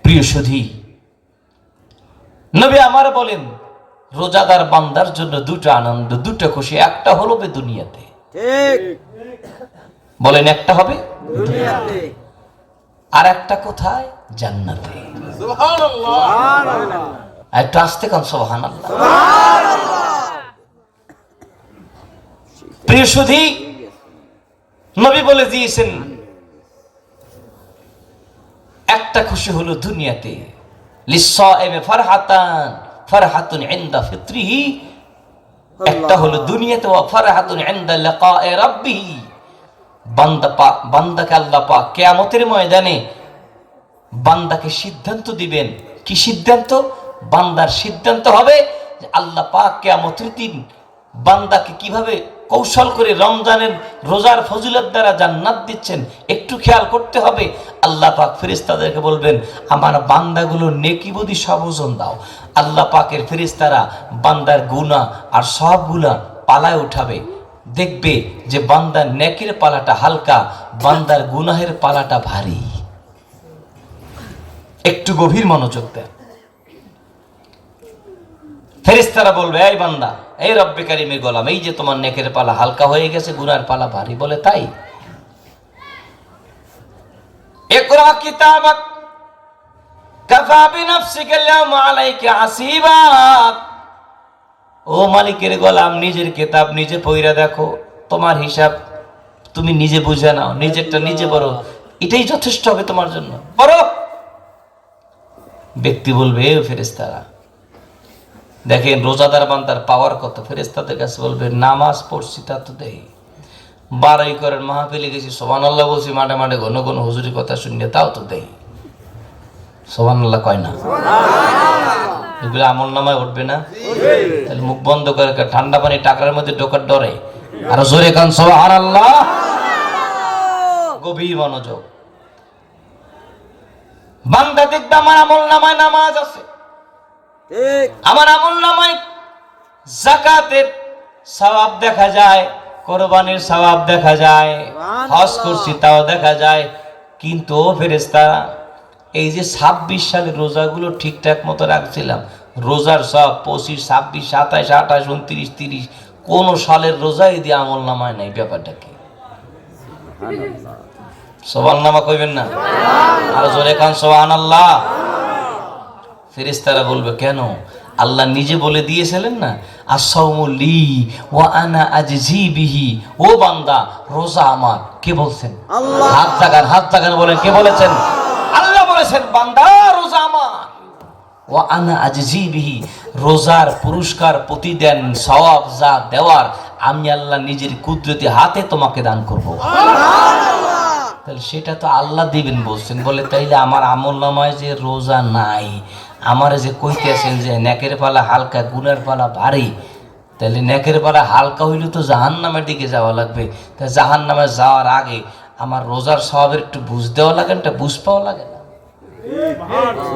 প্রিয় সুধী, নবী আমার বলেন রোজাদার বান্দার জন্য দুটো আনন্দ, দুটো খুশি। একটা হলো দুনিয়াতে, ঠিক বলেন একটা হবে দুনিয়াতে, আর একটা কোথায়? জান্নাতে। সুবহানাল্লাহ একটু আসতে কান সুবহানাল্লাহ। প্রিয় সুধী, নবী বলে দিয়েছেন একটা খুশি হলো দুনিয়াতে, লিসাইমি ফারহাতান ফারহাতুন ইনদা ফিত্রিহি, একটা হলো দুনিয়াতে, ওয়া ফারহাতুন ইনদা লিকাই রাব্বিহি, বান্দাকে আল্লাহ পাক কিয়ামতের ময়দানে বান্দাকে সিদ্ধান্ত দিবেন। কি সিদ্ধান্ত? বান্দার সিদ্ধান্ত হবে যে আল্লাহ পাক কিয়ামতের দিন বান্দাকে কিভাবে কৌশল করে রমজানের রোজার ফজিলত দ্বারা জান্নাত দিচ্ছেন। একটু খেয়াল করতে হবে। আল্লাহ পাক ফেরেশতাদেরকে বলবেন, আমার বান্দাগুলো নেকি বদি সব ওজন দাও। আল্লাহ পাকের ফেরেশতারা বান্দার গুনাহ আর সবগুলা পালায় উঠাবে। দেখবে যে বান্দার নেকির পালাটা হালকা, বান্দার গুনাহের পালাটা ভারী। একটু গভীর মনোযোগ দেন। ফেরেশতারা বলবে, এই বান্দা, এই রব্বে কারিমের গোলাম, এই যে তোমার নেকের পালা হালকা হয়ে গেছে, গুনার পালা ভারী। বলে তাই? ইকরা কিতাবাক কাফা বিনাফসিকা আল-ইয়াওমা আলাইকা হাসিবা। ও মালিকের গোলাম, নিজের কিতাব নিজে পড়ে দেখো, তোমার হিসাব তুমি নিজে বুঝে নাও, নিজেরটা নিজে পড়ো, এটাই যথেষ্ট হবে তোমার জন্য। পড়ো। ব্যক্তি বলবে, এ ফেরেশতারা, দেখেন রোজাদার বান্দার পাওয়ার কত। ফেরেশতাদের কাছে বলবে, নামাজ পড়ছি তা তো দেই, বাড়াই করেন, মাহফিলে গেছি, সুবহানাল্লাহ বলছি, মাঠে মাঠে ঘন ঘন হুজুরি কথা শুনিয়ে তাও তো দেই। সুবহানাল্লাহ কয় না? এগুলো আমল নামায় উঠবে না? তাহলে মুখ বন্ধ করে ঠান্ডা পানি টাকার মধ্যে ঢোকার ডরে আর জোরে কান সুবহানাল্লাহ। গভীর মনোযোগ। বান্দা দেখবে আমার আমল নামায় নামাজ আছে, ঠিক আমার আমল নামায় যাকাতের সওয়াব দেখা যায়, কোরবানির সওয়াব দেখা যায়, হজ করছি তাও দেখা যায়। কিন্তু ও ফেরেশতারা, এই যে 26 সালের রোজাগুলো ঠিকঠাক মতো রাখছিলাম, রোজার সব 25, 26, 27, 28, 29, 30 কোন সালের রোজাই দিয়ে আমল নামায় নাই। ব্যাপারটা কি? সুবহানাল্লাহ কইবেন না? আর জোরে কান সুবহানাল্লাহ। ফেরেশতারা বলবে, কেন? আল্লাহ নিজে বলে দিয়েছিলেন না, আস-সাওমু লি ওয়া আনা আজজি বিহি। ও বান্দা, রোজা আমার। কে বলছেন? আল্লাহ। হাত জাগান, হাত জাগান, বলেন কে বলেছেন? আল্লাহ বলেছেন, বান্দা রোজা আমার। ওয়া আনা আজজি বিহি, রোজার পুরস্কার প্রতিদান সওয়াব যা দেওয়ার আমি আল্লাহ নিজের কুদরতি হাতে তোমাকে দান করব। তাহলে সেটা তো আল্লাহ দিবেন বলছেন। বলে তাইলে আমার আমল নামায় যে রোজা নাই, আমার যে কইতেছেন যে নেকের পালা হালকা গুনার পালা ভারী, তাহলে নেকের পালা হালকা হইলে তো জাহান্নামের দিকে যাওয়া লাগবে। তাই জাহান্নামে যাওয়ার আগে আমার রোজার সওয়াবের একটু বুঝ দেওয়া লাগে, একটা বুঝ পাওয়া লাগে না?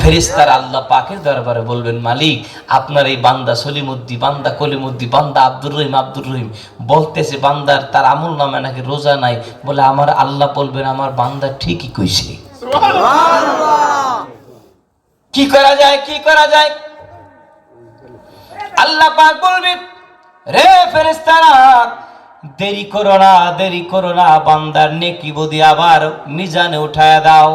ফেরেশতারা আল্লাহ পাকের দরবারে বলবেন, মালিক আপনার এই বান্দা সলিমুদ্দি, বান্দা কলিমুদ্দি, বান্দা আব্দুর রহিম বলতেছে বান্দার তার আমল নামে নাকি রোজা নাই। বলে আমার আল্লাহ বলবেন, আমার বান্দা ঠিকই কইছে। কি করা যায়? কি করা যায়? আল্লাহ পাক বলবেন, রে ফেরেশতারা, দেরি করো না, দেরি করো না, বান্দার নেকি বদি আবার মিজানে উঠায়া দাও।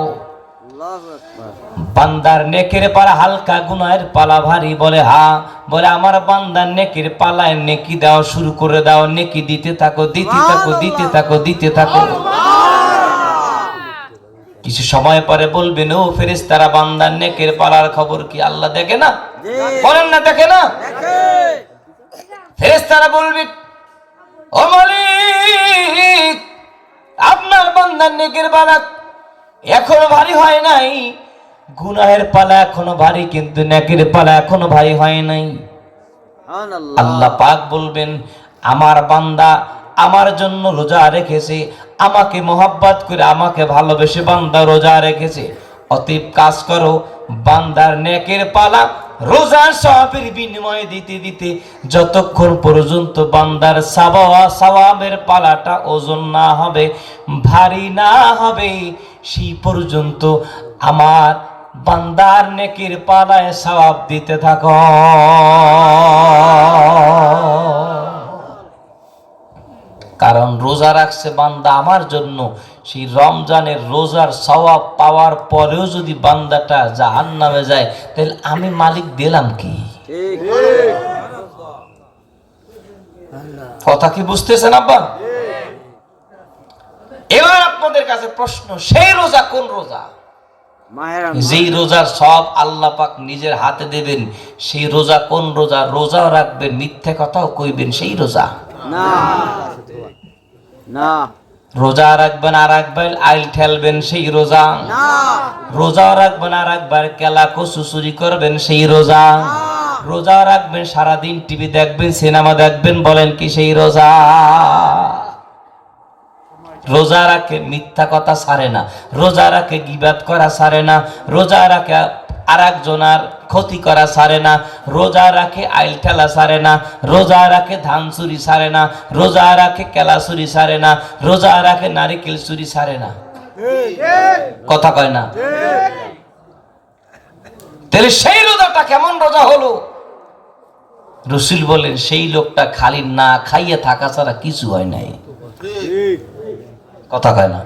আল্লাহু আকবার। বান্দার নেকের পালা হালকা, গুনাহের পালা ভারী। বলে হ্যাঁ। বলে আমার বান্দার নেকির পালায় নেকি দাও, শুরু করে দাও, নেকি দিতে থাকো, দিতে থাকো, দিতে থাকো, দিতে থাকো। কিছু সময় পরে বলবেন, ও ফেরেশতারা, বান্দার নেকের পালার খবর কি? আল্লাহ দেখে না? বলেন না দেখে না? ফেরেশতারা বলবেন, ও মালিক আপনার বান্দার নেকের পালা এখনো ভারী হয় নাই, গুনাহের পালা এখনো ভারী, কিন্তু নেকের পালা এখনো ভারী হয় নাই। সুবহানাল্লাহ। আল্লাহ পাক বলবেন, আমার বান্দা আমার জন্য রোজা রেখেছে, আমাকে মোহাব্বত করে আমাকে ভালোবেসে বান্দা রোজা রেখেছে। অতএব কাজ করো, বান্দার নেকের পালা রোজার সওয়াবের বিনিময়ে দিতে দিতে যতক্ষণ পর্যন্ত বান্দার সওয়াবের পালাটা ওজন না হবে, ভারী না হবে, সেই পর্যন্ত আমার বান্দার নেকির পালায় সওয়াব দিতে থাকো। কারণ রোজা রাখছে বান্দা আমার জন্য, সেই রমজানের রোজার সওয়াব পাওয়ার পরেও যদি বান্দাটা জাহান্নামে যায়, তাহলে আমি মালিক দিলাম কি? ঠিক কথা কি বুঝতেছেন আব্বা? এবার আপনাদের কাছে প্রশ্ন, সেই রোজা কোন রোজা? মাহের যেই রোজার সব আল্লাহ পাক নিজের হাতে দেবেন, সেই রোজা কোন রোজা? রোজাও রাখবেন, মিথ্যে কথাও কইবেন, সেই রোজা না না রোজা রাখবেন আর একবার আইল ঠেলবেন, সেই রোজা না রোজা রাখবেন আর একবার কেলা কচু চুরি করবেন, সেই রোজা রোজা রাখবেন সারাদিন টিভি দেখবেন, সিনেমা দেখবেন, বলেন কি সেই রোজা? রোজা রাখে মিথ্যা কথা ছাড়ে না, রোজা রাখে গীবাত করা ছাড়ে না, রোজা রাখে আর একজনের ক্ষতি করা ছাড়ে না, রোজা রাখে আইল ঠেলা ছাড়ে না, রোজা রাখে ধান চুরি ছাড়ে না, রোজা রাখে কেলা চুরি ছাড়ে না, রোজা রাখে নারিকেল চুরি ছাড়ে না। কথা কয় না? তাহলে সেই রোজাটা কেমন রোজা হলো? রসুল বলেন, সেই লোকটা খালি না খাইয়ে থাকা ছাড়া কিছু হয় নাই। কথা কয় না?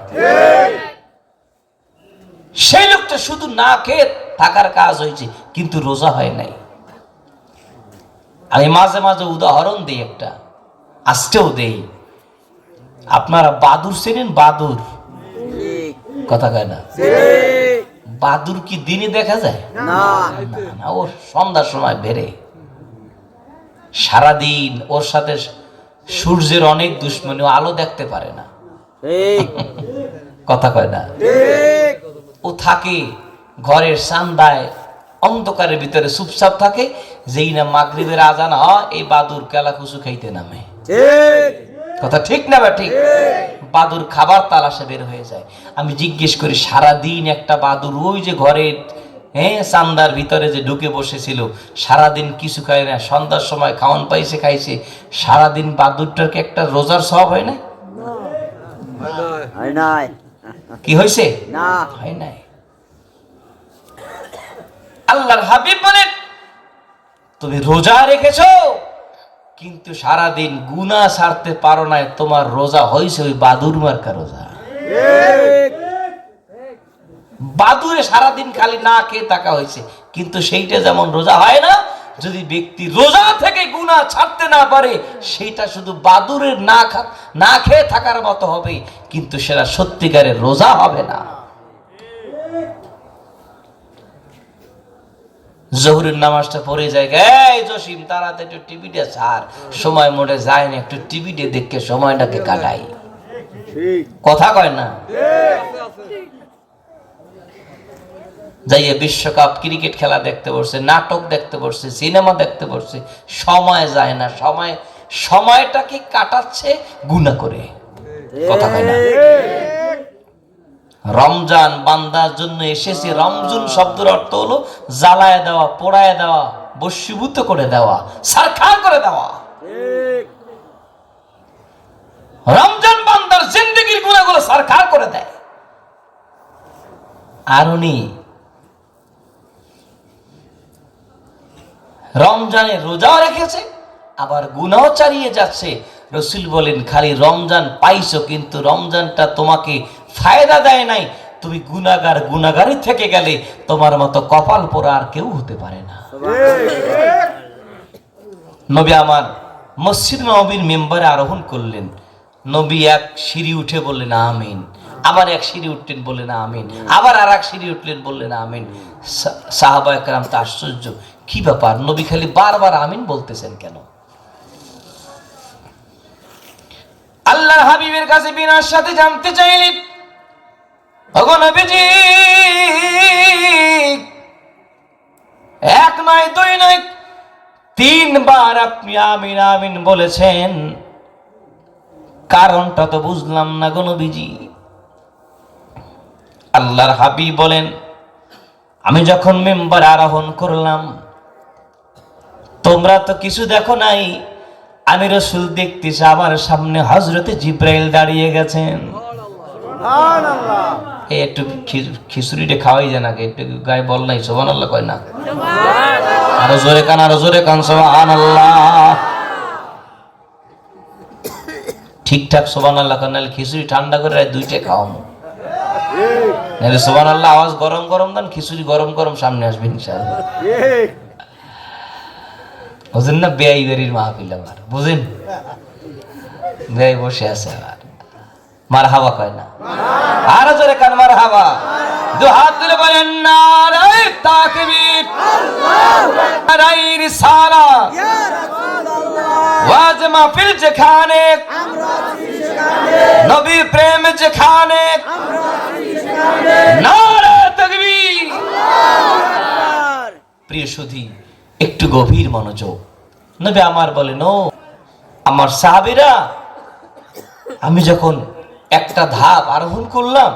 সেই লোকটা শুধু না খেয়ে থাকার কাজ হয়েছে, কিন্তু রোজা হয় নাই। আমি মাঝে মাঝে উদাহরণ দিই, একটা আজকেও দেই। আপনারা বাদুর চেনেন? বাদুর, ঠিক কথা কয় না? ঠিক বাদুর কি দিনে দেখা যায়? না না, ওর সন্ধ্যার সময় বেড়ে সারাদিন ওর সাথে সূর্যের অনেক দুশ্মনী, ও আলো দেখতে পারে না। ঠিক কথা কয় না? ঠিক ও থাকে ঘরের সান্দায় অন্ধকারের ভিতরে চুপচাপ থাকে। যেই না মাগরিবের আজান হয়, এই বাদুর কেলা কুচু খাইতে নামে। ঠিক কথা ঠিক না বা ঠিক? বাদুর খাবার তালাশে বের হয়ে যায়। আমি জিজ্ঞেস করি, সারাদিন একটা বাদুর ওই যে ঘরের চান্দার ভিতরে যে ঢুকে বসেছিল, সারাদিন কিছু খায় না, সন্ধ্যার সময় খাওয়ান পাইছে, খাইছে, সারাদিন বাদুরটার কি একটা রোজার সওয়াব হয় না? হয় নাই কি হয়েছে? না হয় নাই। আল্লাহর হাবিব বলেন, তুমি রোজা রেখেছো কিন্তু সারাদিন গুনাহ ছাড়তে পারো না, তোমার রোজা হয়েছে ওই বাদুর মার্কা রোজা। ঠিক বাদুরে সারাদিন খালি না খেয়ে থাকা হয়েছে, কিন্তু সেইটা যেমন রোজা হয় না। যদি ব্যক্তি রোজা থেকে গুনাহ ছাড়তে না পারে, সেইটা শুধু বাদুরের না খেয়ে থাকার মতো হবে, কিন্তু সেটা সত্যিকারের রোজা হবে না। জোহরের নামাজটা পড়ে যায়, এই জসিম তাড়াতাড়ি একটু টিভিটা ছাড়, সময় মোড়ে যায় না, একটু টিভিতে দেখে সময়টাকে কাটাই। ঠিক কথা কয় না? যাইয়ে বিশ্বকাপ ক্রিকেট খেলা দেখতে বসছে, নাটক দেখতে বসছে, সিনেমা দেখতে বসছে, সময় যায় না। সময়টাকে কাটাচ্ছে গুনাহ করে। কথা কয় না? রমজান বান্দার জন্য এসেছে। রমজান শব্দের অর্থ হলো জ্বালায় দেওয়া, পোড়ায় দেওয়া, বশীভূত করে দেওয়া, সারখার করে দেওয়া। ঠিক রমজান বান্দার জিন্দেগির গুনাহগুলো সারখার করে দেয়। আর উনি রমজানে রোজাও রেখেছে, আবার গুনাহ চালিয়ে যাচ্ছে। রসুল বলেন, খালি রমজান পাইছো, কিন্তু রমজানটা তোমাকে ফায়দা দেয় নাই। তুমি গুনাহগারই থেকে গেলে, তোমার মতো কপাল পোড়া আর কেউ হতে পারে না। নবী আমার মসজিদ নববীর মেম্বারে আরোহণ করলেন। নবী এক সিঁড়ি উঠে বললেন আমিন, আবার এক সিঁড়ি উঠলেন বললেন আমিন, আবার আর এক সিঁড়ি উঠলেন বললেন আমিন। সাহাবায়ে কেরাম তো আশ্চর্য, কি ব্যাপার, নবী খালি বারবার আমিন বলতেছেন কেন? আল্লাহর হাবিবের কাছে বিনার সাথে জানতে চাইলেন, ওগো নবীজি, এক নয় দুই নয় তিনবার আপনি আমিন আমিন বলেছেন, কারণটা তো বুঝলাম না গো নবীজি। আল্লাহর হাবিব বলেন, আমি যখন মেম্বার আরোহণ করলাম, তোমরা তো কিছু দেখো নাই, আমি রাসূল দেখতেছি আমার সামনে হযরতে জিবরাইল দাঁড়িয়ে গেছেন। এই একটু খিচুড়িটা খাওয়াই যায় না, একটু গায়ে বল নাই, সুবহানাল্লাহ কয় না? আরো জোরে কান সুবহানাল্লাহ। ঠিকঠাক সুবহানাল্লাহ কান, নাহলে খিচুড়ি ঠান্ডা করে দুইটা খাওয়াবো, নাহলে সুবহানাল্লাহ আওয়াজ গরম গরম দেন, খিচুড়ি গরম গরম সামনে আসবে ইনশাআল্লাহ। ঠিক বুঝেন না? বেয়াই বেরির মাহফিল আবার বুঝেন, বেয়াই বসে আছে আবার মারহাবা কয় না? আরো জোরে কান মারহাবা। দু হাত তুলে বলেন নারায়ে তাকবীর, নারায়ে রিসালাত। ওয়াজ মাহফিল যেখানে, নবী প্রেম যেখানে, নারায়ে তাকবীর। প্রিয় সুধী, একটু গভীর মনোযোগ। নবী আমার বলেন, ও আমার সাহাবীরা, আমি যখন একটা ধাপ আরোহণ করলাম,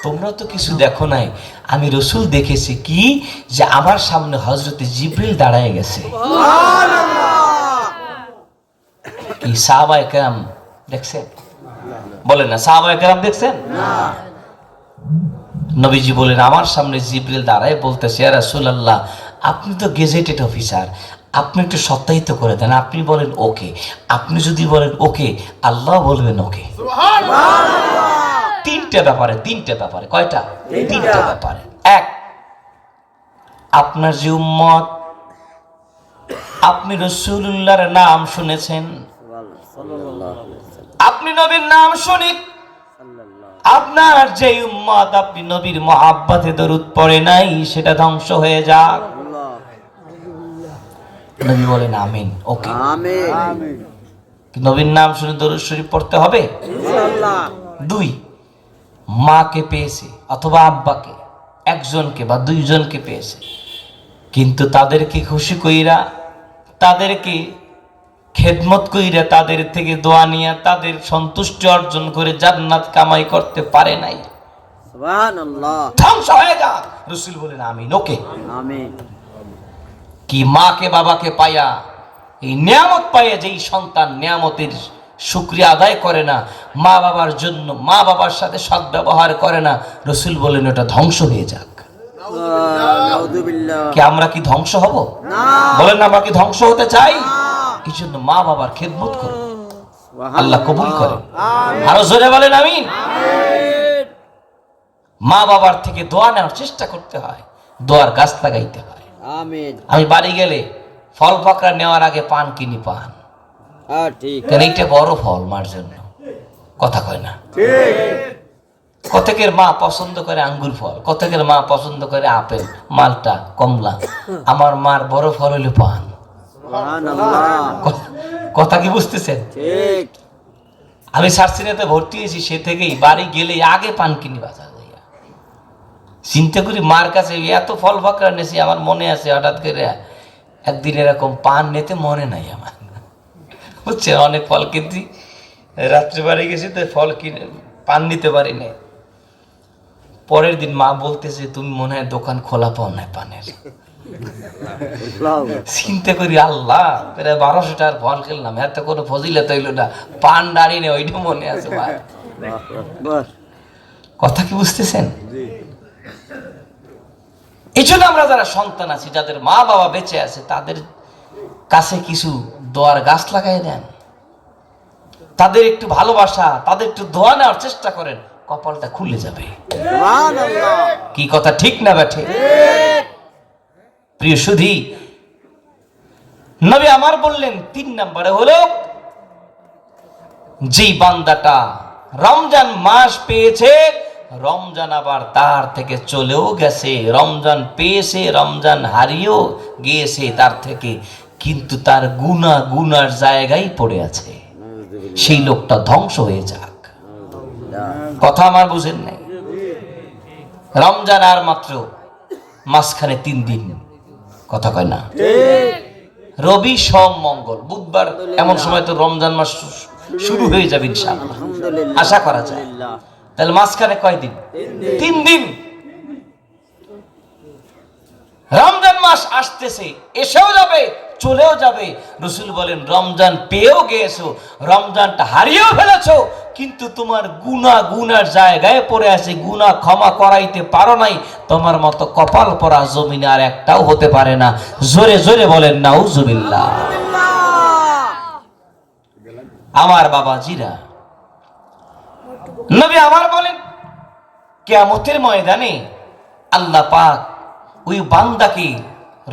তোমরা তো কিছু দেখো নাই, আমি রসুল দেখেছি কি, যে আমার সামনে হযরতে জিবরিল দাঁড়ায় গেছে। কি সাহাবায়ে কেরাম দেখছেন? বলেন না, সাহাবায়ে কেরাম দেখছেন? নবীজি বলেন, আমার সামনে জিবরিল দাঁড়ায় বলতেছে, ইয়া রাসূলুল্লাহ, আপনি তো গেজেটেড অফিসার, আপনি একটু সত্যায়িত করে দেন। আপনি বলেন ওকে, আপনি যদি বলেন ওকে, আল্লাহ বলবেন ওকে। তিনটা ব্যাপারে। কয়টা? তিনটা ব্যাপারে। এক, আপনার যে উম্মত, আপনি রাসূলুল্লাহর নাম শুনেছেন, আপনি নবীর নাম শুনি, আপনার যে উম্মত, আপনি নবীর মহাব্বতে দরুদ পড়ে নাই, সেটা ধ্বংস হয়ে যাক। নবী বলেন আমিন, ওকে। আমিন নবীর নাম শুনে দরুদ শরীফ পড়তে হবে। ইনশাআল্লাহ। দুই, মাকে পেয়েছে অথবা আব্বাকে, একজনকে বা দুইজনকে পেয়েছে, কিন্তু তাদেরকে খুশি কইরা, তাদেরকে খেদমত কইরা, তাদের থেকে দোয়া নিয়ে, তাদের সন্তুষ্টি অর্জন করে জান্নাত কামাই করতে পারে নাই, সুবহানাল্লাহ। ধ্বংস হয়ে যাক। রাসূল বলেন আমিন, ওকে। আমিন। কি মাকে বাবাকে পায়া, এই নিয়ামত পাইয়া যেই সন্তান নিয়ামতের শুকরিয়া আদায় করে না, মা বাবার জন্য, মা বাবার সাথে সদ্ব্যবহার করে না, রাসূল বলেন ওটা ধ্বংস হয়ে যাক। নাউযুবিল্লাহ। কি আমরা কি ধ্বংস হব? না। বলেন না, আমরা কি ধ্বংস হতে চাই? এই জন্য মা বাবার খেদমত করুন, আল্লাহ কবুল করেন। আরো জোরে বলেন আমিন। মা বাবার থেকে দোয়া নেওয়ার চেষ্টা করতে হয়, দোয়ার গাছ লাগাইতে হয়। আমিন। আমি বাড়ি গেলে ফল পাকড়া নেওয়ার আগে পান কিনি, পান, হ্যাঁ ঠিক। কারণ এইটা বড় ফল মার জন্য। কথা কয় না? ঠিক। কতকের মা পছন্দ করে আঙ্গুর ফল, কতকের মা পছন্দ করে আপেল, মালটা, কমলা। আমার মার বড় ফল হইল পান। সুবহানাল্লাহ। কথা কি বুঝতেছেন? ঠিক। আমি সার্সিনাতে ভর্তি হয়েছি, সে থেকেই বাড়ি গেলে আগে পান কিনি বাজার যাইয়া। চিন্তা করি মার কাছে এত ফল ফাকড়া নেছি, আমার মনে আছে হঠাৎ করে একদিন এরকম পান নিতে মনে নাই আমার, বুঝছে, অনেক ফল কিনছি, রাত্রে বাড়ি গেছি তো ফল কিনে পান নিতে পারি না। পরের দিন মা বলতেছে, তুমি মনে হয় দোকান খোলা পাও না পানের। চিন্তা করি আল্লাহ, প্রায় 1200 টাকার ফল খেললাম, এত কোনো ফজিলত হইল না, পান দাঁড়ি নেই, ওইটা মনে আছে ভাই। বাস। কথা কি বুঝতেছেন? এই জন্য আমরা যারা সন্তান আছি, যাদের মা বাবা বেঁচে আছে, তাদের কাছে কিছু দোয়ার গাছ লাগাই দেন, তাদের একটু ভালোবাসা, তাদের একটু দোয়া নেওয়ার চেষ্টা করেন, কপালটা খুলে যাবে। সুবহানাল্লাহ। কি কথা ঠিক না বেঠে? প্রিয় সুধী, নবী আমার বললেন 3 নম্বরে হলো, যেই বান্দাটা রমজান মাস পেয়েছে, রমজান আবার তার থেকে চলেও গেছে, রমজান পেয়েছে, রমজান হারিয়েও গিয়েছে তার থেকে, কিন্তু তার গুনার জায়গায় পড়ে আছে, সেই লোকটা ধ্বংস হয়ে যাক। কথা আমার বুঝেন নাই? রমজান আর মাত্র মাঝখানে 3 দিন, কথা কয় না? রবি, সোম, মঙ্গল, বুধবার, এমন সময় তো রমজান মাস শুরু হয়ে যাবে ইনশাআল্লাহ, আলহামদুলিল্লাহ। আশা করা যায়। তাহলে মাঝখানে কয় দিন? 3 দিন। রমজান মাস আসতেছে, এসেও যাবে, চলেও যাবে। রাসূল বলেন রমজান পেয়েও গিয়েছো, রমজানটা হারিয়েও ফেলেছো, কিন্তু তোমার গুনার জায়গায় পড়ে আছে, গুনাহ ক্ষমা করাইতে পারো নাই। তোমার মতো কপাল পরা জমিনে আর একটাও হতে পারে না। জোরে জোরে বলেন নাউজুবিল্লাহ। আমার বাবাজিরা, নবী আমার বলেন কিয়ামতের ময়দানে আল্লাহ পাক ওই বান্দাকে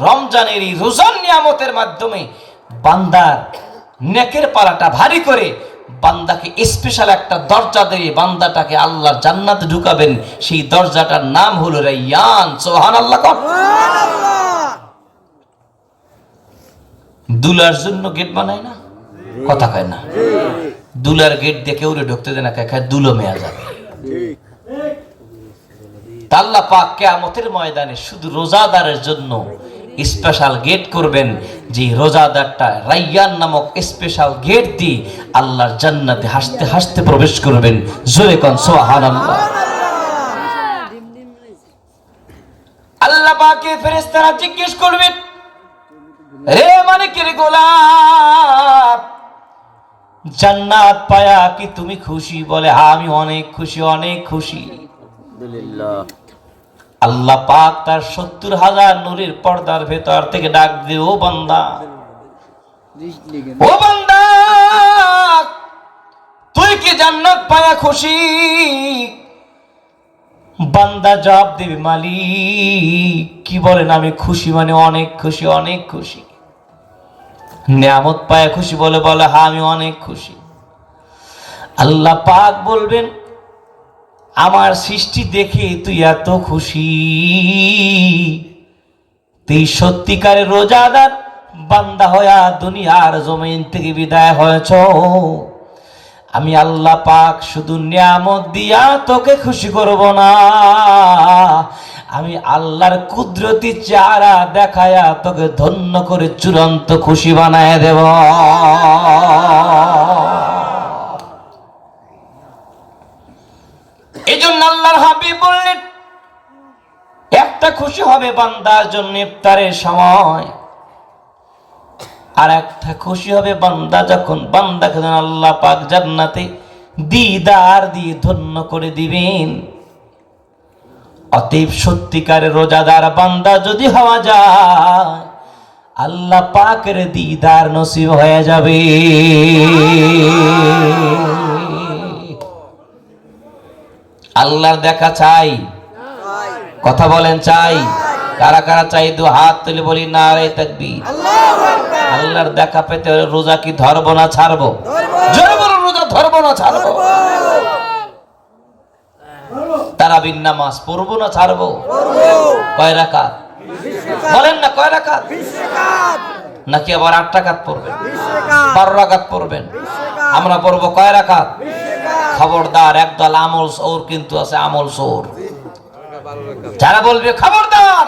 রমজানের এই রোজার নিয়ামতের মাধ্যমে বান্দার নেকের পালাটা ভারী করে বান্দাকে স্পেশাল একটা দরজা দিয়ে বান্দাটাকে আল্লাহর জান্নাতে ঢুকাবেন। সেই দরজাটার নাম হলো রাইয়ান। সুবহানাল্লাহ। দুলার জন্য গেট বানায় না, কথা কয় না, দুলার গেট দিয়ে কেউ ঢুকতে দেয় না, খায় দুলো মেয়া যাবে। আল্লাহ পাক কিয়ামতের ময়দানে শুধু রোজাদারের জন্য স্পেশাল গেট করবেন, যে রোজাদারটা রাইয়ান নামক স্পেশাল গেট দিয়ে আল্লাহর জান্নাতে হাসতে হাসতে প্রবেশ করবেন। জোরে কোন সুবহানাল্লাহ। আল্লাহ পাকের ফেরেশতারা জিজ্ঞেস করবেন, রে মালিকের গোলাম, জান্নাত পায়া কি তুমি খুশি? বলে আমি অনেক খুশি, অনেক খুশি। আলহামদুলিল্লাহ। আল্লাহ পাক তার ৭০,০০০ নূরের পর্দার ভেতর থেকে ডাক দিয়ে, ও বান্দা, ও বান্দা, তুই কি জান্নাত পায়া খুশি? বান্দা জবাব দেবে, মালিক কি বলেন, আমি খুশি, মানে অনেক খুশি, অনেক খুশি। নিয়ামত পায়া খুশি? বলে হ্যাঁ আমি অনেক খুশি। আল্লাহ পাক বলবেন, আমার সৃষ্টি দেখে তুই এত খুশি, তুই সত্যিকারের রোজাদার বান্দা হয়া দুনিয়ার জমিন থেকে বিদায় হয়েছ। আমি আল্লাহ পাক শুধু নিয়ামত দিয়া তোকে খুশি করব না, আমি আল্লাহর কুদরতি চেহারা দেখায়া তোকে ধন্য করে চূড়ান্ত খুশি বানায় দেব। এই জন্য আল্লাহর হাবিব বললেন, একটা খুশি হবে বান্দার জন্য ইফতারের সময়, আর একটা খুশি হবে বান্দা যখন বান্দাকে আল্লাহ পাক জান্নাতে দিদার দিয়ে ধন্য করে দিবেন। অতএব সত্যিকারের রোজাদার বান্দা যদি হওয়া যায়, আল্লাহ পাকের দিদার নসিব হয়ে যাবে। আল্লাহর দেখা চাই, কথা বলেন চাই? কারা কারা চাই? দু হাত তুলে বলি নারে তাকবীর। আল্লাহর দেখা পেতে রোজা কি ধরবো না ছাড়বো? জোরে বলুন, রোজা ধরবো না ছাড়বো? তারাবির নামাজ পড়বো না ছাড়বো? কয় রাকাত বলেন না? কয় রাকাত? নাকি আবার 8 রাকাত পড়বেন, 12 রাকাত পড়বেন? আমরা পড়বো কয় রাকাত? খবরদার, একদল আমল সৌর কিন্তু আছে, আমল সৌর। যারা বলবে খবরদার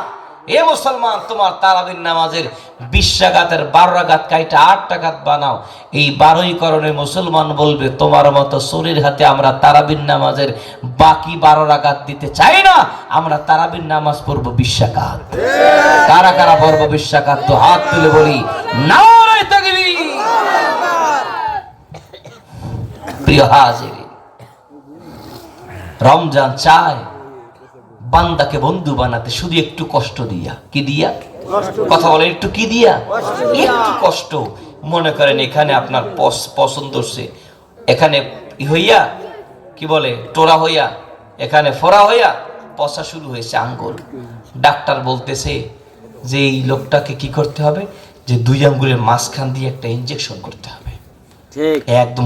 এ মুসলমান, তোমার তারাবির নামাজের 20 রাকাতের 12 রাকাত কাইটা 8 রাকাত বানাও, এই 12ই করণে মুসলমান বলবে তোমার মতো শরীর হাতে আমরা তারাবির নামাজের বাকি 12 রাকাত দিতে চাই না, আমরা তারাবির নামাজ পড়বো 20 রাকাত। কারা কারা পড়বো 20 রাকাত? তো হাত তুলে বলি নারে তাকবীর। প্রিয় হাজিরিন, রমজান চায় বান্দাকে বন্ধু বানাতে শুধু একটু কষ্ট দিয়া। কি দিয়া? কথা বলে একটু কি দিয়া? একটু কষ্ট। মনে করেন এখানে আপনার পছন্দ হচ্ছে, এখানে হইয়া কি বলে টোরা হইয়া, এখানে ফোড়া হইয়া পচা শুরু হয়েছে আঙ্গুল। ডাক্তার বলতেছে যে এই লোকটাকে কি করতে হবে, যে 2 আঙ্গুলের মাঝখান দিয়ে একটা ইনজেকশন করতে হবে, একদম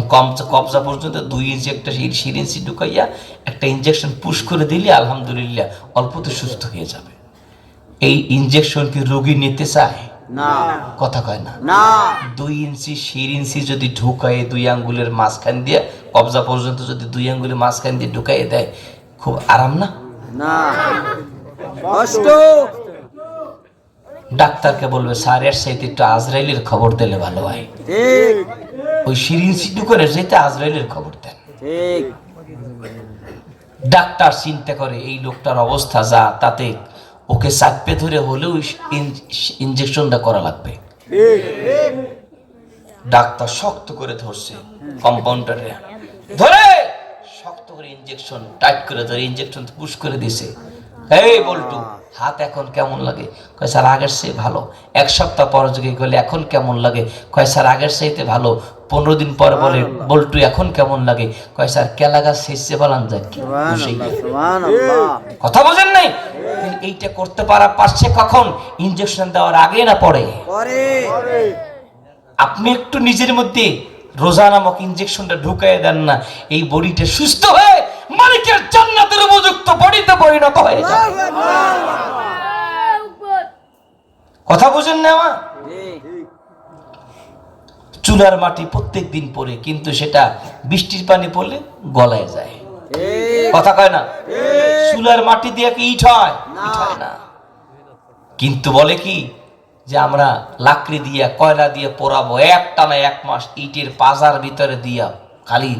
কবজা পর্যন্ত 2 ইঞ্চি একটা সিরিঞ্জি ঢুকাইয়া একটা ইনজেকশন পুশ করে দিলে আলহামদুলিল্লাহ অল্পতে সুস্থ হয়ে যাবে। এই ইনজেকশন কি রোগী নিতে চায়? না, কথা কয় না। 2 ইঞ্চি সিরিঞ্জি যদি ঢুকায় 2 আঙ্গুলের মাঝখান দিয়ে কবজা পর্যন্ত যদি 2 আঙ্গুলের মাঝখান দিয়ে ঢুকাইয়ে দেয়, খুব আরাম না? ডাক্তারকে বলবে স্যার এর সাথে একটু আজরাইলের খবর দিলে ভালো হয়। ওই সিরিঞ্জি ঢুকানোর চাইতে আজরাইলের খবর দেন। ডাক্তার চিন্তা করে এই লোকটার অবস্থা যা, তাতে ওকে চাপে ধরে হলেও ইনজেকশনটা করা লাগবে। ডাক্তার শক্ত করে ধরছে, কম্পাউন্ডারে ধরে শক্ত করে ইনজেকশন টাইট করে ধরে ইনজেকশন পুশ করে দিছে। এই বল্টু, হাত এখন কেমন লাগে? কয় স্যার আগের চেয়ে ভালো। এক সপ্তাহ পর যোগে গেলে এখন কেমন লাগে? কয় স্যার আগের চাইতে ভালো। 15 দিন পর বলে বল্টু এখন কেমন লাগে? কয় স্যার কেলা গাছ শেষে বলান যায়। কথা বোঝেন নাই? এইটা করতে পারছে কখন? ইনজেকশন দেওয়ার আগে না পরে? আপনি একটু নিজের মধ্যে রোজা নামক ইনজেকশনটা ঢুকাই দেন না, এই বডিটা সুস্থ হয়ে মালিকের জান্নাতের উপযুক্ত বডিতে পরিণত হয়ে যায়। কথা বুঝেন না আমার? চুলার মাটি প্রত্যেক দিন পরে, কিন্তু সেটা বৃষ্টির পানি পড়লে গলায় যায়। কথা কয় না? চুলার মাটি দিয়ে কি ইট হয়? ইট হয় না। কিন্তু বলে কি যে আমরা লাকড়ি দিয়ে কয়লা দিয়ে পোড়াবো, একটানা 1 মাস ইটের পাজার ভিতরে দিয়া খালি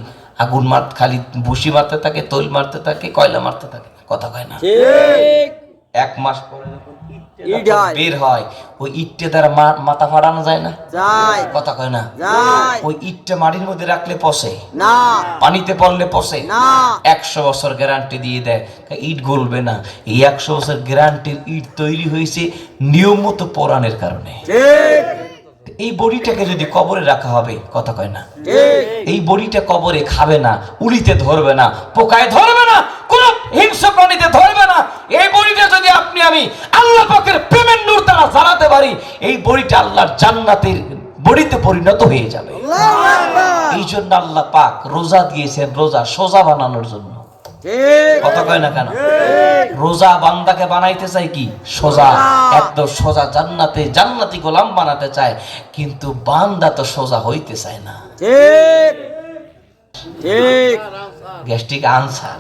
আগুন খালি বসি মারতে থাকে, তৈল মারতে থাকে, কয়লা মারতে থাকে। কথা কয় না? 1 মাস পরে বের হয়, ওই ইটটা দ্বারা মাথা ফাটানো যায় না? কথা কয় না? ওই ইটটা মাটির মধ্যে রাখলে পচে না, পানিতে পড়লে পচে না। 100 বছর গ্যারান্টি দিয়ে দেয়, ইট গলবে না। এই 100 বছর গ্যারান্টির ইট তৈরি হয়েছে নিয়ম মতো পোড়ানোর কারণে। এই বড়িটাকে যদি কবরে রাখা হবে, কথা কয় না, এই বড়িটা কবরে খাবে না, উলিতে ধরবে না, পোকায় ধরবে না, কোন হিংস্র প্রাণীতে ধরবে না। এই বড়িটা যদি আপনি আমি আল্লাহ পাকের প্রেমের নূর দ্বারা জ্বালাতে পারি, এই বড়িটা আল্লাহর জান্নাতের বড়িতে পরিণত হয়ে যাবে। এই জন্য আল্লাহ পাক রোজা দিয়েছেন, রোজা সোজা বানানোর জন্য। কথা কয় না কেন? রোজা বান্দাকে বানাইতে চাই কি? সোজা, একদম সোজা, জান্নাতে জান্নাতি গোলাম বানাতে চায়, কিন্তু বান্দা তো সোজা হইতে চায় না। ঠিক গ্যাস্ট্রিক আনসার।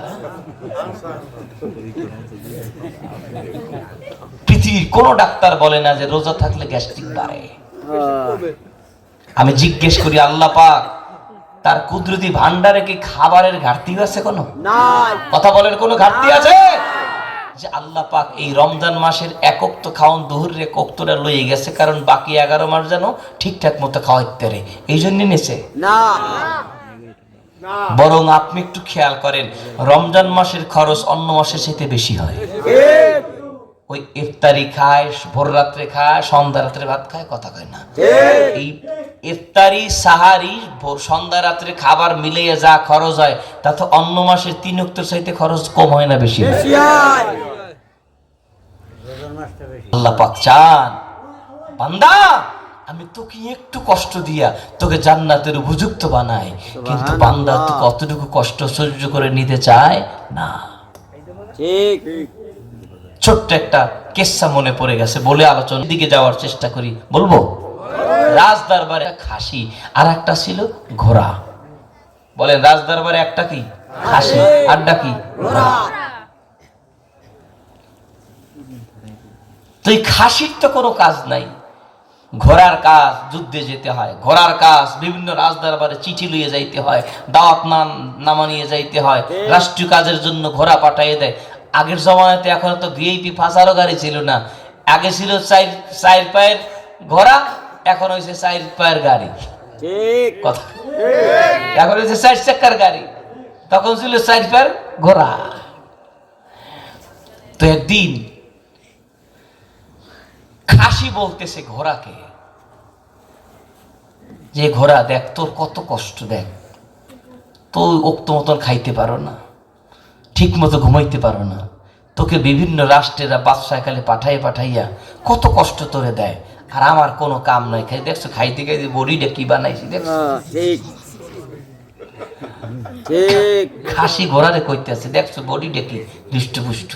পৃথিবীর কোন ডাক্তার বলে না যে রোজা থাকলে গ্যাস্ট্রিক বাড়ে। আমি জিজ্ঞেস করি আল্লাহ পাক তার কুদরতি ভান্ডারে কি খাবারের ঘাটতি আছে? কোনো কথা বলেন, কোনো ঘাটতি আছে? যে আল্লাহ পাক এই রমজান মাসের একক তো খাওয়ান দুহুরের এককটা লয়ে গেছে, কারণ বাকি 11 মাস যেন ঠিকঠাক মতো খাওয়াইতে পারে, এই জন্য নিছে না। বরং আপনি একটু খেয়াল করেন, রমজান মাসের খরচ অন্য মাসের চাইতে বেশি হয়। ওই ইফতারি খায়, ভোর রাত্রে খায়, সন্ধ্যা রাত্রে ভাত খায়। কথা কয় না? এই ইফতারি, সাহারি, ভোর সন্ধ্যা রাত্রে খাবার মিলিয়ে যা খরচ হয়, তা তো অন্য মাসের 3 ওয়াক্তের চাইতে খরচ কম হয় না, বেশি হয়। আল্লাহ পাক চান বান্দা আমি তোকে একটু কষ্ট দিয়া তোকে জান্নাতের উপযুক্ত বানাই, কিন্তু বান্দা তো কতটুকু কষ্ট সহ্য করে নিতে চায় না। ঠিক। ছোট্ট একটা কেসা মনে পড়ে গেছে, বলে আলোচনার দিকে যাওয়ার চেষ্টা করি। বলবো? রাজদরবারে খাসি আর একটা ছিল ঘোড়া। বলেন, রাজদরবারে একটা কি? খাসি, আরটা কি? ঘোড়া। তো এই খাসির তো কোনো কাজ নাই, ঘোড়ার কাজ যুদ্ধে যেতে হয়, ঘোড়ার কাজ বিভিন্ন রাজদরবারে চিঠি লইয়ে যাইতে হয়, দাওয়াত নামা নিয়ে যাইতে হয়, রাষ্ট্রীয় কাজের জন্য ঘোড়া পাঠিয়ে দেয়। আগের জমানাতে এখন তো ভিআইপি ফাঁসারও গাড়ি ছিল না, আগে ছিল 4 পায়ের ঘোড়া, এখন হয়েছে 4 পায়ের গাড়ি। ঠিক কথা। এখন হয়েছে 4 চাকার গাড়ি, তখন ছিল 4 পায়ের ঘোড়া। তো একদিন খাসি বলতেছে ঘোড়াকে যে ঘোড়া দেখ তোর কত কষ্ট, দেখ তো ওক্ত মতন খাইতে পারো না, ঠিক মতো ঘুমাইতে পারো না, তোকে বিভিন্ন রাষ্ট্রেরা বাদশাহকালে পাঠাইয়া কত কষ্ট তোরে দেয়, আর আমার কোনো কাম নাই, খাই দেখছো খাইতে খাইতে বডিটা কি বানাইছি দেখছো। খাসি ঘোড়ারে কইতে আছে দেখছো বডিটা কি হৃষ্টপুষ্ট।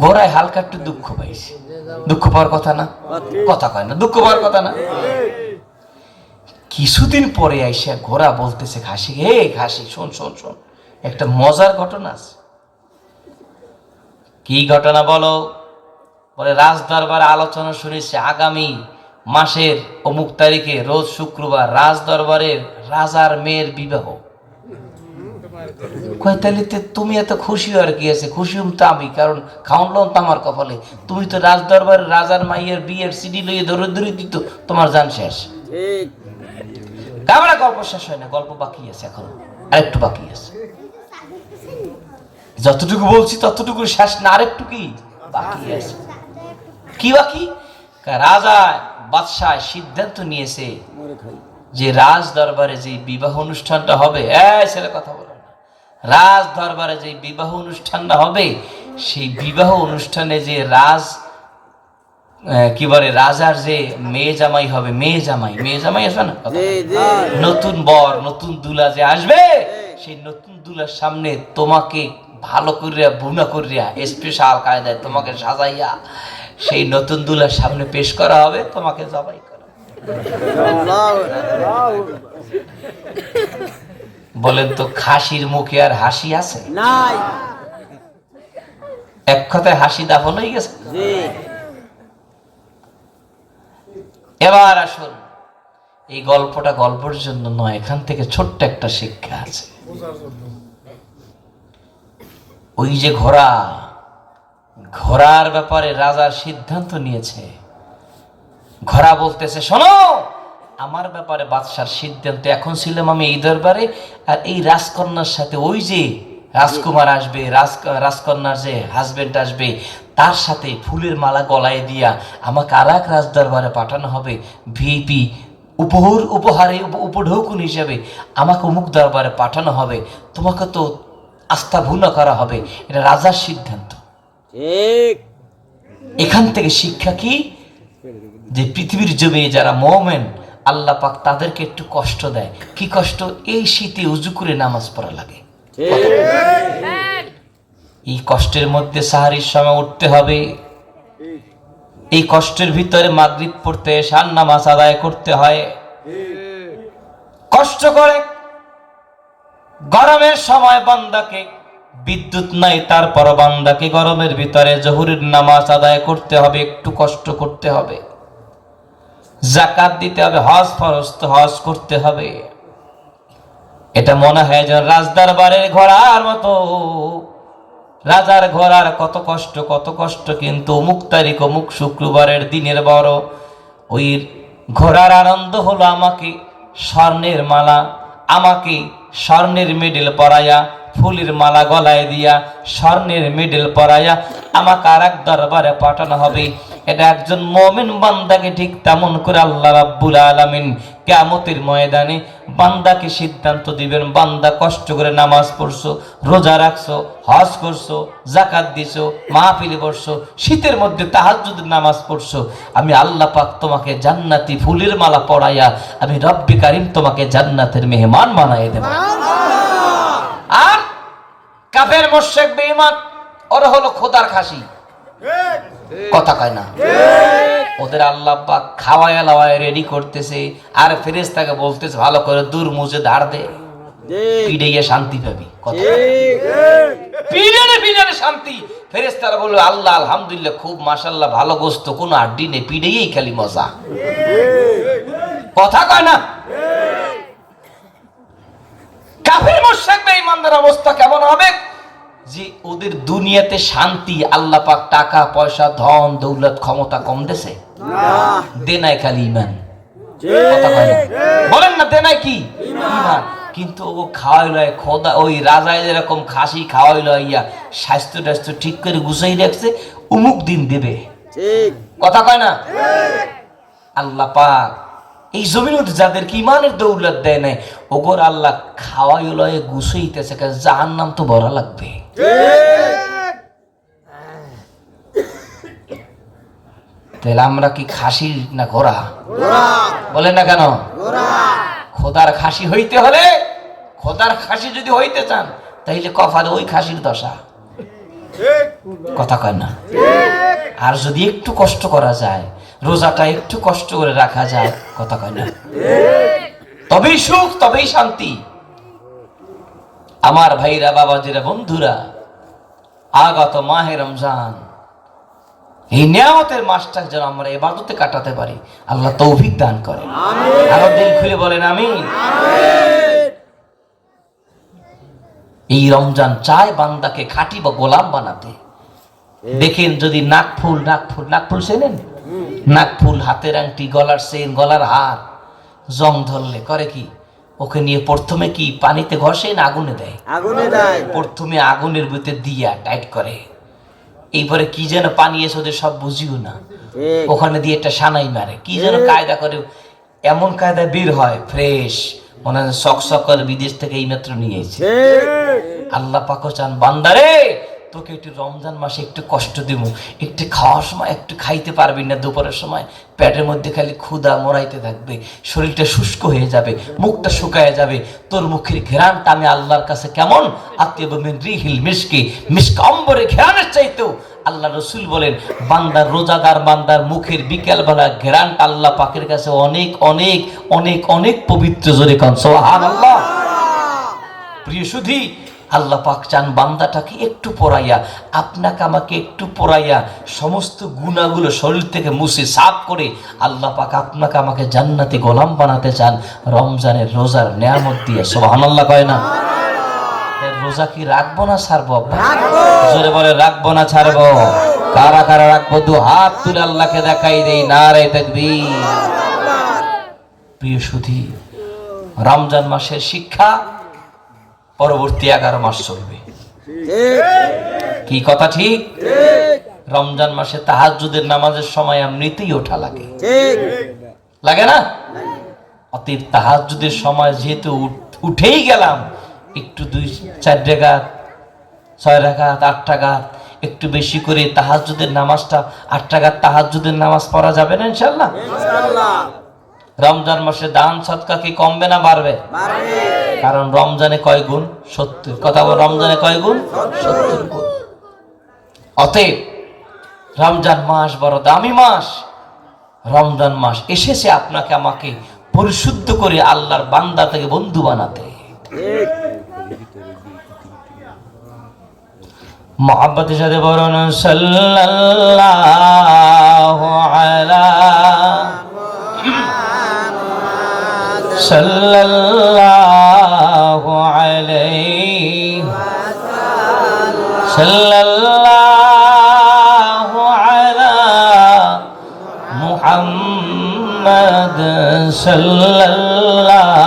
ঘোড়ায় হালকা একটু দুঃখ পাইছে, দুঃখ পাওয়ার কথা না? কথা কয় না, দুঃখ পাওয়ার কথা না? কিছুদিন পরে আইসা ঘোড়া বলতেছে খাসি, হে খাসি শোন শোন শোন, একটা মজার ঘটনা আছে। কি ঘটনা বলো? বলে রাজদরবারে আলোচনা শুনেছে আগামী মাসের অমুক তারিখে রোজ শুক্রবার রাজদরবারের রাজার মেয়ের বিবাহ। কয় তাহলে তুমি এত খুশি আর কি আছে? খুশি তো আমি, কারণ খাওয়ান তো আমার কপালে। তুমি তো রাজ দরবারের রাজার মাইয়ের বিয়ের সিডি লইয়ে ধরে ধরে দিত, তোমার জান শেষ। ঠিক। কামড়া গল্প শেষ হয় না, গল্প বাকি আছে, এখন আরেকটু বাকি আছে। যতটুকু বলছি ততটুকু শেষ না, আরেকটু কি বাকি আছে। কি বাকি? রাজা বাদশাহ সিদ্ধান্ত নিয়েছে যে রাজ দরবারে যে বিবাহ অনুষ্ঠানটা হবে, ছেলে কথা বলে না, রাজ দরবারে যে বিবাহ অনুষ্ঠানটা হবে, সেই বিবাহ অনুষ্ঠানে যে কি বলে রাজার যে মেয়ে জামাই হবে, মেয়ে জামাই আসবে না, নতুন বর নতুন দুলা যে আসবে, সেই নতুন দুলার সামনে তোমাকে ভালো করিয়া বুনা করিয়া স্পেশাল কায়দায় তোমাকে সাজাইয়া সেই নতুন দুলার সামনে পেশ করা হবে, তোমাকে জবাই করা। বলেন তো, খাসির মুখে আর হাসি আছে? নাই। এক কথায় হাসি দাফন হয়ে গেছে। এবার আসুন, এই গল্পটা গল্পের জন্য নয়, এখান থেকে ছোট্ট একটা শিক্ষা আছে। ওই যে ঘোড়ার ব্যাপারে রাজার সিদ্ধান্ত নিয়েছে। ঘোড়া বলতেছে, শোনো, আমার ব্যাপারে বাদশার সিদ্ধান্ত, এখন ছিলাম আমি এই দরবারে, আর এই রাজকন্যার সাথে ওই যে রাজকুমার আসবে, রাজকন্যার যে হাজবেন্ড আসবে, তার সাথে ফুলের মালা গলায় দিয়া আমাকে আর এক রাজ দরবারে পাঠানো হবে, ভিআইপি উপহারে উপঢৌকন হিসেবে আমাকে অমুক দরবারে পাঠানো হবে, তোমাকে তো আস্থা ভুনা করা হবে। এটা রাজার সিদ্ধান্ত। ঠিক। এখান থেকে শিক্ষা কি? যে পৃথিবীর জমিনে যারা মুমিন, আল্লাহ পাক তাদেরকে একটু কষ্ট দেয়। কি কষ্ট? এই শীতে উজু করে নামাজ পড়া লাগে। এই কষ্টের মধ্যে সাহারির সময় উঠতে হবে, এই কষ্টের ভিতরে মাগরিব পড়তে শান নামাজ আদায় করতে হয়, কষ্ট করে। গরমের সময় বান্দাকে বিদ্যুৎ নাই, তারপর বান্দাকে গরমের ভিতরে জোহরের নামাজ আদায় করতে হবে, একটু কষ্ট করতে হবে। যাকাত দিতে হবে, হজ ফরজ তো হজ করতে হবে। এটা মনে হয় যেন রাজদরবারের ঘোড়ার মতো, রাজার ঘোড়ার কত কষ্ট, কিন্তু অমুক তারিখ অমুক শুক্রবারের দিনের বড় ওই ঘোড়ার আনন্দ হলো আমাকে স্বর্ণের মালা, আমাকে স্বর্ণের মেডেল পরাইয়া, ফুলের মালা গলায় দিয়া স্বর্ণের মেডেল পরাইয়া আমাকে আর এক দরবারে পাঠানো হবে। এটা একজন মুমিন বান্দাকে ঠিক তেমন করে আল্লাহ রাব্বুল আলামিন কিয়ামতের ময়দানে বান্দাকে সিদ্ধান্ত দিবেন। বান্দা কষ্ট করে নামাজ পড়ছো, রোজা রাখছো, হজ করছো, যাকাত দিছো, মাহফিলে বসছো, শীতের মধ্যে তাহাজ্জুদের নামাজ পড়ছো, আমি আল্লাহ পাক তোমাকে জান্নাতি ফুলের মালা পরাইয়া আমি রব্বি কারীম তোমাকে জান্নাতের মেহমান বানাইয়া দেব। আর কাফের মুশরিক বেঈমান ওরা হলো খোদার খাসি, কথা কয় না। ওদের আল্লাহ পাক খাওয়ায় লাওয়ায় রেডি করতেছে, আর ফেরেশতাকে বলতেছে ভালো করে দূর মুজে ধার দে, পিড়াইয়া শান্তি পাবি। কথা পিড়ানে শান্তি। ফেরেশতারা বলল আল্লাহ আলহামদুলিল্লাহ, খুব মাশাআল্লাহ, ভালো গোস্ত, কোনো আড্ডি নেই, পিড়াইয়াই খালি মজা। কথা কয় না। কাফের মুশরিক বেঈমানদের অবস্থা কেমন হবে? যে ওদের দুনিয়াতে শান্তি, আল্লাহ পাক টাকা পয়সা ধন দৌলত ক্ষমতা কম দেছে? দে নাই, খালি ঈমান। কথা কয় না, বলেন না, দে নাই কি? ঈমান। কিন্তু ও খাওয়াইলয় খোদা, ওই রাজায় যেরকম খাসি খাওয়াইল ইয়া স্বাস্থ্য টাস্থ্য ঠিক করে গুছাই রাখছে, অমুক দিন দেবে। কথা কয় না। আল্লাহ পাক এই জমির মধ্যে যাদেরকে ইমানের দৌলত দেয় নাই, ওগর আল্লাহ খাওয়াই লয়ে গুছাইতেছে, জাহান্নাম তো ভরা লাগবে। তাহলে আমরা কি খাসি না ঘোড়া? বলেন না কেন? খোদার খাসি হইতে হলে, খোদার খাসি যদি হইতে চান, তাইলে কপালে ওই খাসির দশা। কথা কয় না। আর যদি একটু কষ্ট করা যায়, রোজাটা একটু কষ্ট করে রাখা যায়, কথা কয় না, তবেই সুখ, তবেই শান্তি। আমার ভাইরা, বাবাজিরা, বন্ধুরা, আগত মাহে রমজান, এই নিয়ামতের মাসটা যেন আমরা ইবাদতে কাটাতে পারি, আল্লাহ তৌফিক দান করেন। আরো দিল খুলে বলেন আমিন। এই রমজান চায় বান্দাকে খাঁটি বা গোলাম বানাতে। দেখেন যদি নাকফুল চেনেন? নাকফুল, হাতের আংটি, গলার চেন, গলার হার জং ধরলে করে কি? ওকে নিয়ে প্রথমে কি পানিতে ঘষে না আগুনে দেয়? আগুনে দেয়। প্রথমে আগুনের ভিতরে দিয়া টাইট করে, এইবারে কি যেন পানি এসে ওদের সব বুঝিও না, ঠিক। ওখানে দিয়ে একটা সানাই মারে, কি যেন কায়দা করে, এমন কায়দায় বের হয় ফ্রেশ, মনে হয় চকচক করে বিদেশ থেকে এইমাত্র নিয়ে এসেছে। ঠিক। আল্লাহ পাকও চান বান্দারে তোকে একটু রমজান মাসে একটু কষ্ট দিব, একটু খাওয়ার সময় একটু খাইতে পারবি না, দুপুরের সময় পেটের মধ্যে খালি ক্ষুধা মরাইতে থাকবে, শরীরটা শুষ্ক হয়ে যাবে, মুখটা শুকায় যাবে, তোর মুখের ঘেরানটা আমি আল্লাহর কাছে কেমন আত্মীয় রিহিল মিশকে মিশকাম্বরে ঘেরানের চাইতেও আল্লাহ রসুল বলেন বান্দার, রোজাদার বান্দার মুখের বিকেলবেলা ঘেরানটা আল্লাহ পাকের কাছে অনেক অনেক অনেক অনেক পবিত্র। জোরে কান সুবহানাল্লাহ। প্রিয় সুধী, আল্লাহ পাক চান বান্দাটাকে একটু পড়াইয়া, আপনাকে আমাকে একটু পড়াইয়া সমস্ত গুনাহগুলো শরীর থেকে মুছে সাফ করে আল্লাহ পাক আপনাকে আমাকে জান্নাতি গোলাম বানাতে চান রমজানের রোজার নিয়ামত দিয়ে। সুবহানাল্লাহ কয় না? রোজা কি রাখবো না ছাড়বো? জোরে বলে রাখবো না ছাড়বো? কারা কারা রাখবো? দু হাত তুলে আল্লাহকে দেখাই দেই, নারে তাকবীর। প্রিয় সুধী, রমজান মাসের শিক্ষা পরবর্তী 11 মাস চলবে। কি কথা ঠিক? রমজান মাসে তাহাজ্জুদের নামাজের সময় এমনিতেই ওঠা লাগে, লাগে না? অতএব তাহাজ্জুদের সময় যেহেতু উঠেই গেলাম, একটু 2-4 রাকাত, 6 রাকাত, 8 রাকাত একটু বেশি করে তাহাজ্জুদের নামাজটা, 8 রাকাত তাহাজ্জুদের নামাজ পড়া যাবে না ইনশাআল্লাহ? রমজান মাসে দান সদকা কি কমবে না বাড়বে? কারণ রমজানে কয় গুণ? 70। কথা বল, রমজানে কয় গুণ? 70 গুণ। অতএব রমজান মাস বড় দামি মাস। রমজান মাস এসেছে আপনাকে আমাকে পরিশুদ্ধ করে আল্লাহর বান্দা থেকে বন্ধু বানাতে। মুহাব্বতের সাথে বলুন সাল্লাল্লাহু আলা সাল্লাল্লাহু আলাইহি সাল্লাল্লাহু আলা মুহাম্মদ সাল্লাল্লাহু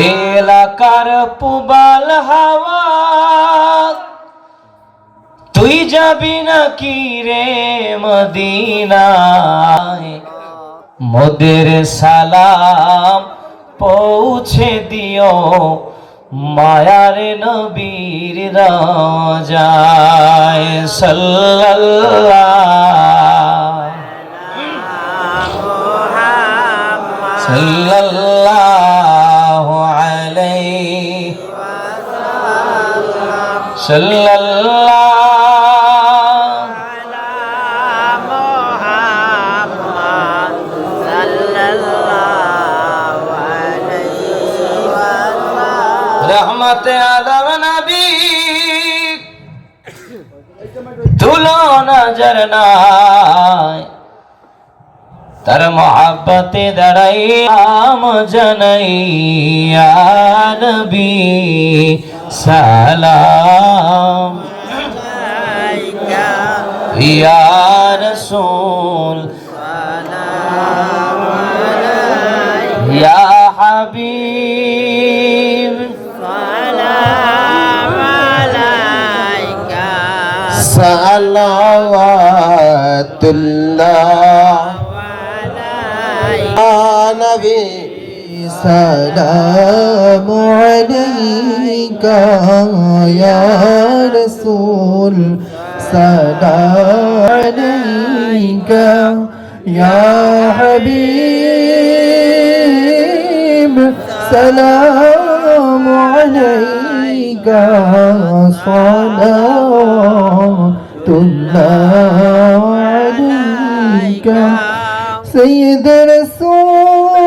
এলাকার পুবাল হাওয়া তুই যাবি নাকি রে মদিনায়, মোদের সালাম পৌঁছে দিও মায়ার নবীর রওজায় সাল্লাল্লাহু আলাইহি সাল্লাল্লাহু রহমতে আদম নবী তুলনা যার নাই, তার মহব্বতে দাঁড়াই আম জানাই ইয়া নবী সালাম ইয়া রাসূল ইয়া হাবিব সালাওয়াতুল্লাহ নবী সালামু আলাইকা ইয়া রাসূল সালামু আলাইকা ইয়া হাবিব সালামু আলাইকা সালাতুল্লাহ আলাইকা سيد رسول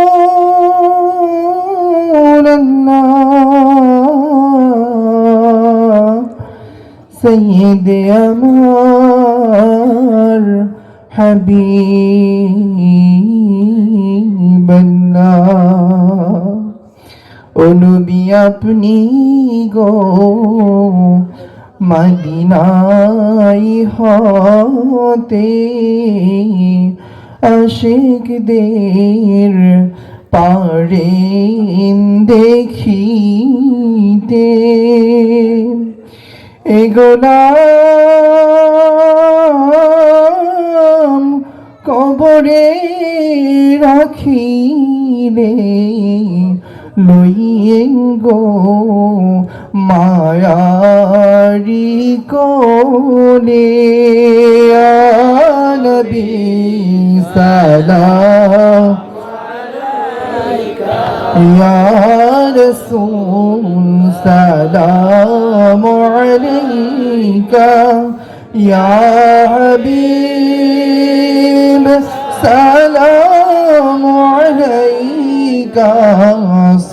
الله سيد أمار حبيب الله ও নবী আপনি গো মদিনাই হতে আশিকদের পারেন দেখিতে এগোলাম কবরে রাখিলে লইয়েন গো মায়ারি কোলে নবী সালাম ইয়া রাসূল সালাম আলাইকা ইয়া হাবিব সালাম আলাইকা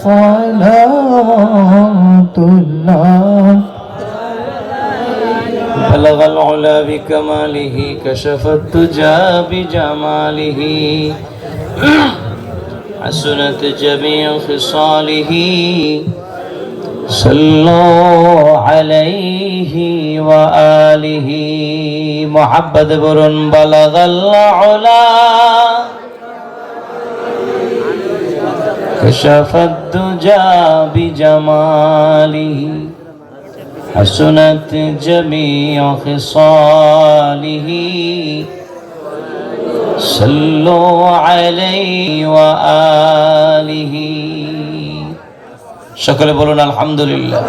সালাতুল্লাহ بلغ العلا بكماله كشف الدجى بجماله حسنت جميع خصاله صلوا عليه وآله محبت برن بلغ العلا كشف الدجى بجماله حسنت جميع خصاله صلوا عليه وآله সকলে বলুন আলহামদুলিল্লাহ।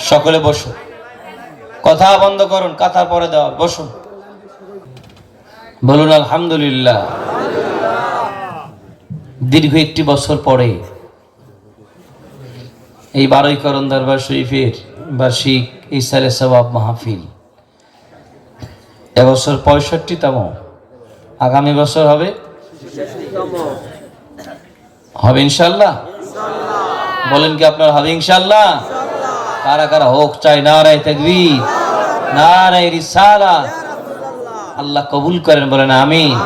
সকলে বসুন, কথা বন্ধ করুন, কাতার পরে দেওয়া, বসুন, বলুন আলহামদুলিল্লাহ। দীর্ঘ একটি বছর পরে এই 12 করণ দরবার শরীফের বার্ষিক ইসালে সওয়াব মাহফিল, এবছর 65তম, আগামী বছর হবে ইনশাআল্লাহ। বলেন কি আপনার হবে ইনশাআল্লাহ? কারা কারা হোক চাই নারায়ে তাকবীর, নারায়ে রিসালাত। আল্লাহ কবুল করেন, বলেন আমিন।